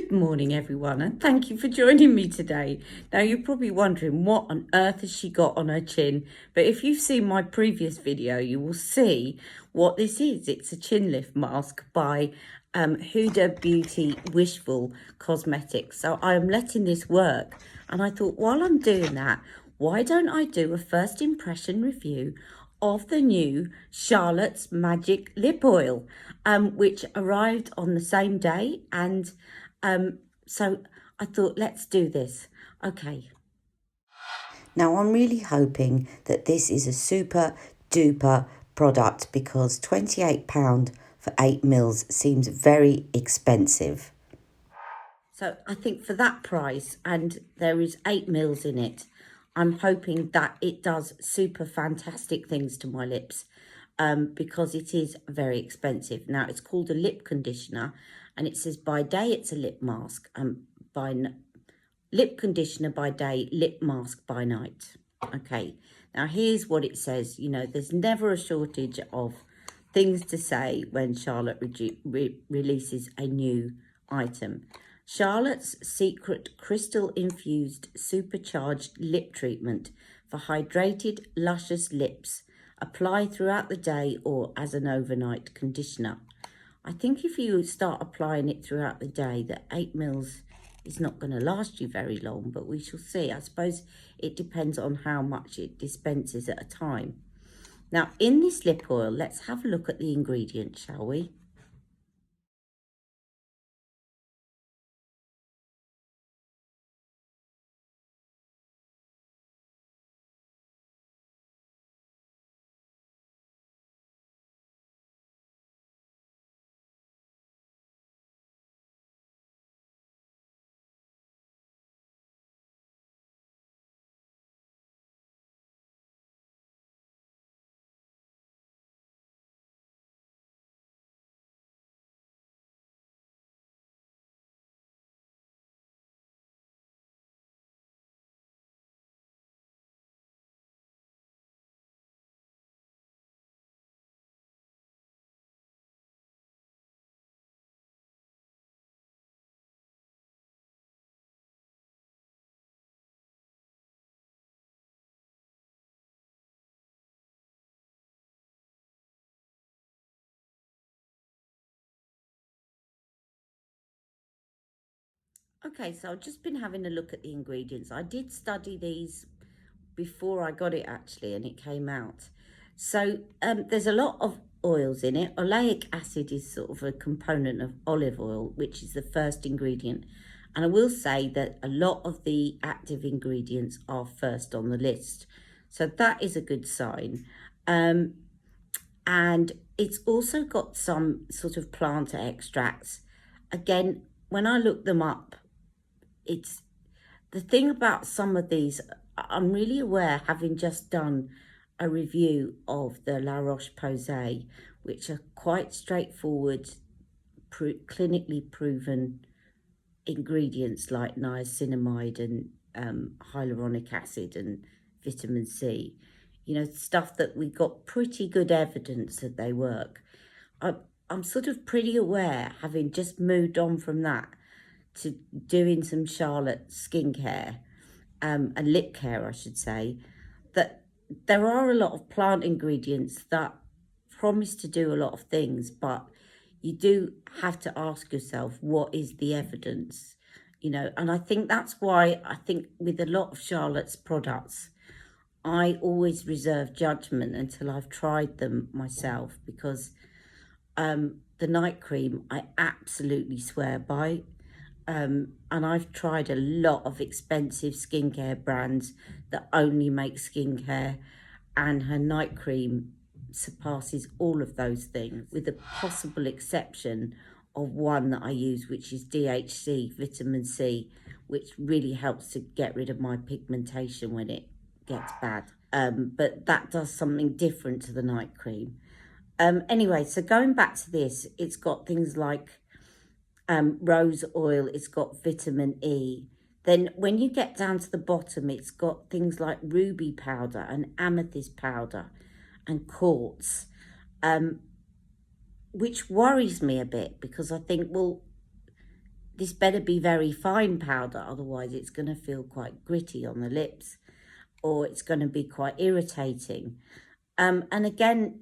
Good morning, everyone, and thank you for joining me today. Now, you're probably wondering what on earth has she got on her chin, but if you've seen my previous video, you will see what this is. It's a chin lift mask by Huda Beauty WISHFUL Cosmetics. So I am letting this work, and I thought while I'm doing that, why don't I do a first impression review of the new Charlotte's Magic Lip Oil, which arrived on the same day, and so I thought, let's do this. Okay. Now, I'm really hoping that this is a super duper product because £28 for 8 mils seems very expensive. So I think for that price, and there is 8 mils in it, I'm hoping that it does super fantastic things to my lips, because it is very expensive. Now, it's called a lip conditioner, and it says by day it's a lip mask, lip conditioner by day, lip mask by night. Okay, now here's what it says. You know, there's never a shortage of things to say when Charlotte releases a new item. Charlotte's Secret Crystal Infused Supercharged Lip Treatment for hydrated, luscious lips. Apply throughout the day or as an overnight conditioner. I think if you start applying it throughout the day, that 8 mils is not going to last you very long, but we shall see. I suppose it depends on how much it dispenses at a time. Now, in this lip oil, let's have a look at the ingredients, shall we? Okay, so I've just been having a look at the ingredients. I did study these before I got it actually, and it came out. So there's a lot of oils in it. Oleic acid is sort of a component of olive oil, which is the first ingredient. And I will say that a lot of the active ingredients are first on the list. So that is a good sign. And it's also got some sort of plant extracts. Again, when I look them up, it's the thing about some of these, I'm really aware, having just done a review of the La Roche-Posay, which are quite straightforward, clinically proven ingredients like niacinamide and hyaluronic acid and vitamin C. You know, stuff that we got pretty good evidence that they work. I'm sort of pretty aware, having just moved on from that, to doing some Charlotte skincare and lip care, I should say, that there are a lot of plant ingredients that promise to do a lot of things, but you do have to ask yourself, what is the evidence? You know, and I think that's why I think with a lot of Charlotte's products, I always reserve judgment until I've tried them myself, because the night cream I absolutely swear by. And I've tried a lot of expensive skincare brands that only make skincare, and her night cream surpasses all of those things, with the possible exception of one that I use, which is DHC, vitamin C, which really helps to get rid of my pigmentation when it gets bad. But that does something different to the night cream. Anyway, so going back to this, it's got things like rose oil, it's got vitamin E. Then when you get down to the bottom, it's got things like ruby powder and amethyst powder and quartz, which worries me a bit, because I think, well, this better be very fine powder, otherwise it's going to feel quite gritty on the lips, or it's going to be quite irritating. And again,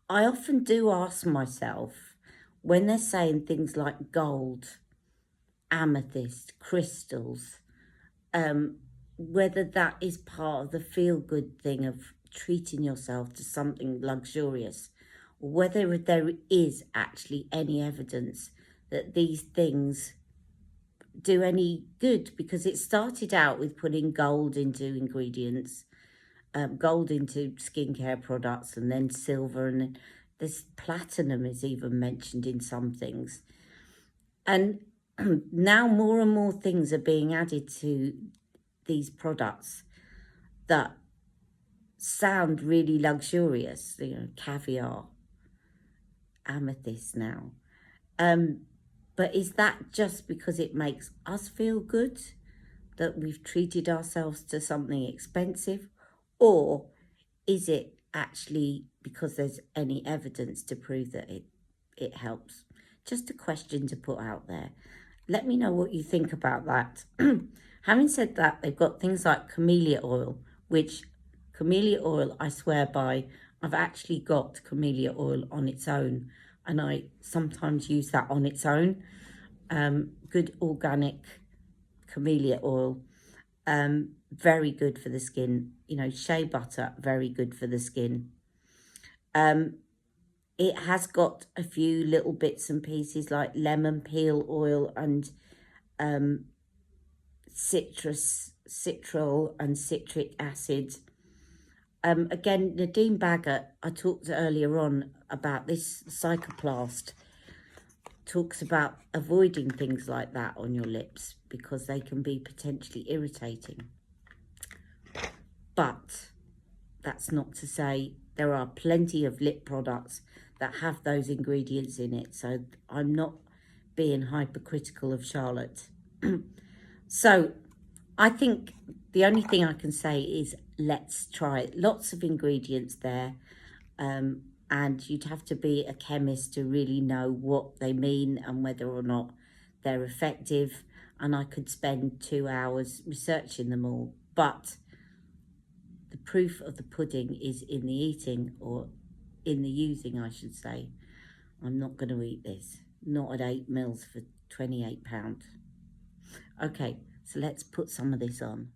I often do ask myself, when they're saying things like gold, amethyst, crystals, whether that is part of the feel-good thing of treating yourself to something luxurious, or whether there is actually any evidence that these things do any good, because it started out with putting gold into ingredients, gold into skincare products, and then silver, and this platinum is even mentioned in some things. And now more and more things are being added to these products that sound really luxurious, you know, caviar, amethyst now. But is that just because it makes us feel good, that we've treated ourselves to something expensive? Or is it actually because there's any evidence to prove that it helps? Just a question to put out there. Let me know what you think about that. Having said that, they've got things like Camellia Oil, which Camellia Oil, I swear by, I've actually got Camellia Oil on its own, and I sometimes use that on its own. Good organic Camellia Oil, very good for the skin. You know, shea butter, very good for the skin. It has got a few little bits and pieces like lemon peel oil and citral and citric acid. Again, Nadine Baggott, I talked earlier on about this Psychoplast, talks about avoiding things like that on your lips because they can be potentially irritating. But that's not to say there are plenty of lip products that have those ingredients in it. So I'm not being hypercritical of Charlotte. So I think the only thing I can say is let's try it. Lots of ingredients there. And you'd have to be a chemist to really know what they mean and whether or not they're effective. And I could spend 2 hours researching them all. But the proof of the pudding is in the eating, or in the using, I should say. I'm not going to eat this. Not at 8 mils for £28. Okay, so let's put some of this on.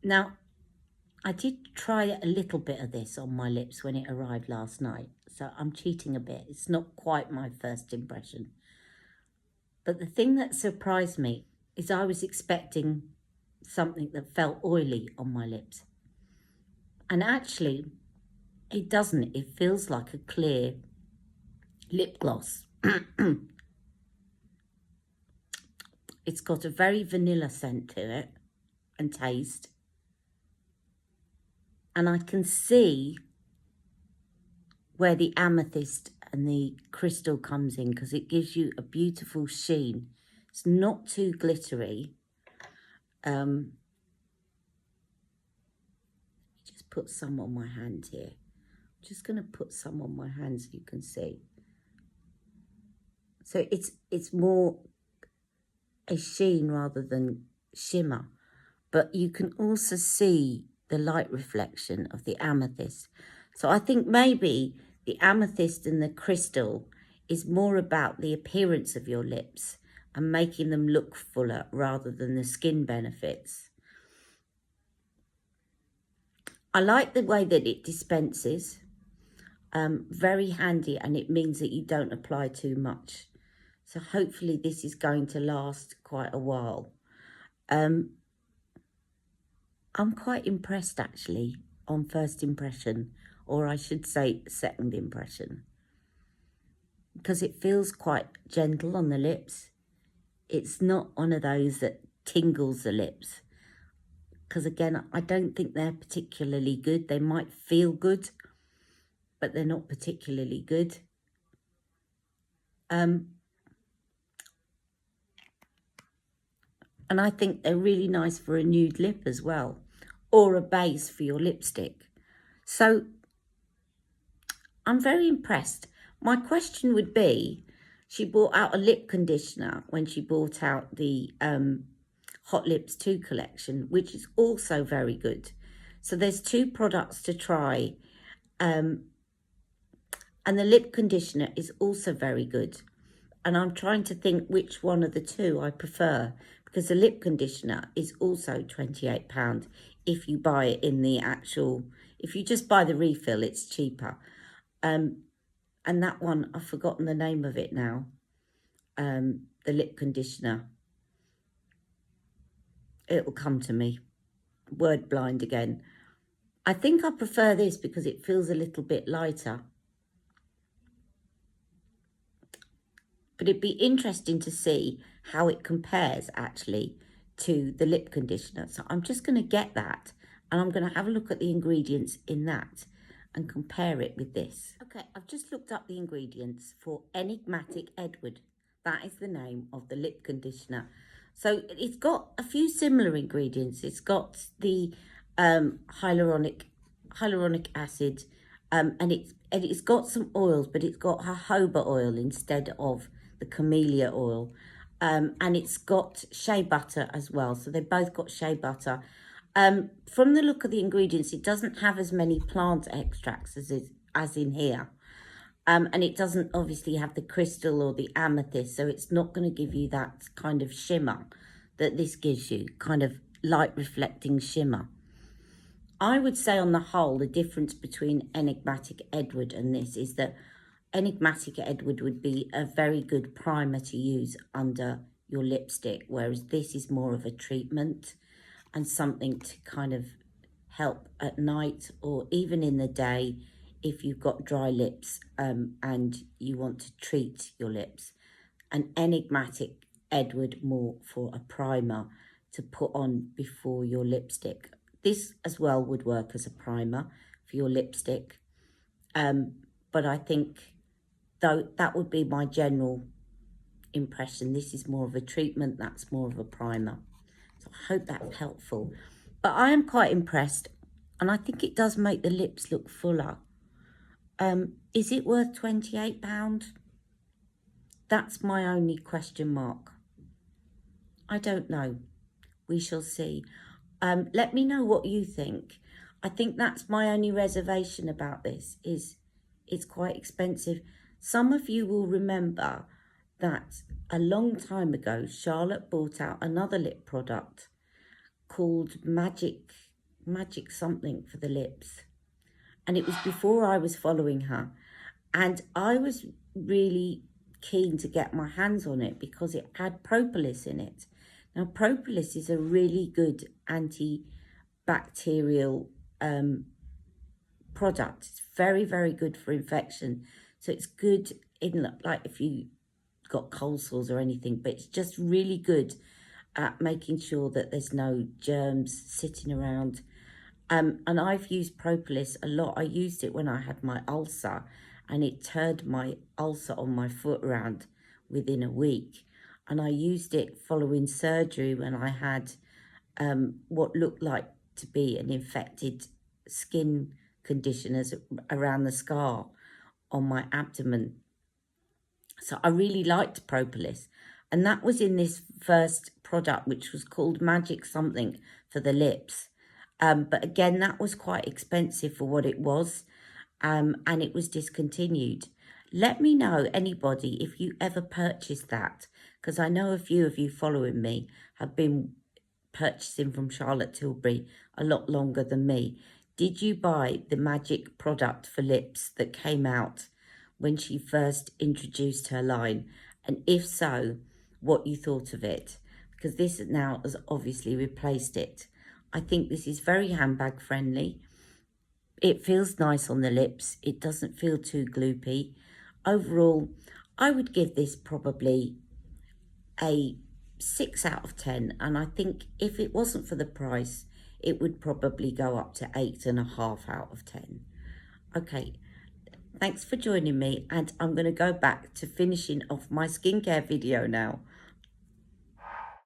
Now, I did try a little bit of this on my lips when it arrived last night, so I'm cheating a bit. It's not quite my first impression. But the thing that surprised me is I was expecting something that felt oily on my lips. And actually, it doesn't. It feels like a clear lip gloss. It's got a very vanilla scent to it and taste. And I can see where the amethyst and the crystal comes in, because it gives you a beautiful sheen. It's not too glittery. Just put some on my hand here. I'm just going to put some on my hand so you can see. So it's more a sheen rather than shimmer. But you can also see the light reflection of the amethyst. So I think maybe the amethyst and the crystal is more about the appearance of your lips and making them look fuller rather than the skin benefits. I like the way that it dispenses. Very handy, and it means that you don't apply too much. So hopefully this is going to last quite a while. I'm quite impressed actually on first impression, or I should say second impression, because it feels quite gentle on the lips. It's not one of those that tingles the lips, because again, I don't think they're particularly good. They might feel good, but they're not particularly good. And I think they're really nice for a nude lip as well, or a base for your lipstick. So I'm very impressed. My question would be, she brought out a lip conditioner when she brought out the Hot Lips 2 collection, which is also very good. So there's 2 products to try. And the lip conditioner is also very good. And I'm trying to think which one of the 2 I prefer, because the lip conditioner is also £28 if you buy it in the actual, if you just buy the refill, it's cheaper. And that one, I've forgotten the name of it now, the lip conditioner. It will come to me. Word blind again. I think I prefer this because it feels a little bit lighter. But it'd be interesting to see how it compares actually to the lip conditioner. So I'm just going to get that, and I'm going to have a look at the ingredients in that and compare it with this. Okay, I've just looked up the ingredients for Enigmatic Edward. That is the name of the lip conditioner. So it's got a few similar ingredients. It's got the hyaluronic acid, and it's got some oils, but it's got jojoba oil instead of the Camellia Oil, and it's got shea butter as well. So they both got shea butter. From the look of the ingredients, it doesn't have as many plant extracts as in here. And it doesn't obviously have the crystal or the amethyst, so it's not going to give you that kind of shimmer that this gives you, kind of light reflecting shimmer. I would say on the whole, the difference between Enigmatic Edward and this is that Enigmatic Edward would be a very good primer to use under your lipstick, whereas this is more of a treatment and something to kind of help at night or even in the day if you've got dry lips and you want to treat your lips. An Enigmatic Edward more for a primer to put on before your lipstick. This as well would work as a primer for your lipstick. But I think though that would be my general impression. This is more of a treatment, that's more of a primer. So I hope that's helpful. But I am quite impressed, and I think it does make the lips look fuller. Is it worth £28? That's my only question mark. I don't know. We shall see. Let me know what you think. I think that's my only reservation about this, is it's quite expensive. Some of you will remember that a long time ago, Charlotte bought out another lip product called Magic something for the lips. And it was before I was following her. And I was really keen to get my hands on it because it had propolis in it. Now, propolis is a really good antibacterial product. It's very, very good for infection. So it's good in, like, if you got cold sores or anything, but it's just really good at making sure that there's no germs sitting around. And I've used propolis a lot. I used it when I had my ulcer, and it turned my ulcer on my foot around within a week. And I used it following surgery when I had what looked like to be an infected skin condition around the scar on my abdomen. So I really liked propolis. And that was in this first product, which was called Magic something for the lips. But again, that was quite expensive for what it was, and it was discontinued. Let me know, anybody, if you ever purchased that, because I know a few of you following me have been purchasing from Charlotte Tilbury a lot longer than me. Did you buy the Magic product for lips that came out when she first introduced her line? And if so, what you thought of it? Because this now has obviously replaced it. I think this is very handbag friendly. It feels nice on the lips. It doesn't feel too gloopy. Overall, I would give this probably a 6 out of 10. And I think if it wasn't for the price, it would probably go up to 8.5 out of 10. Okay, thanks for joining me. And I'm going to go back to finishing off my skincare video now.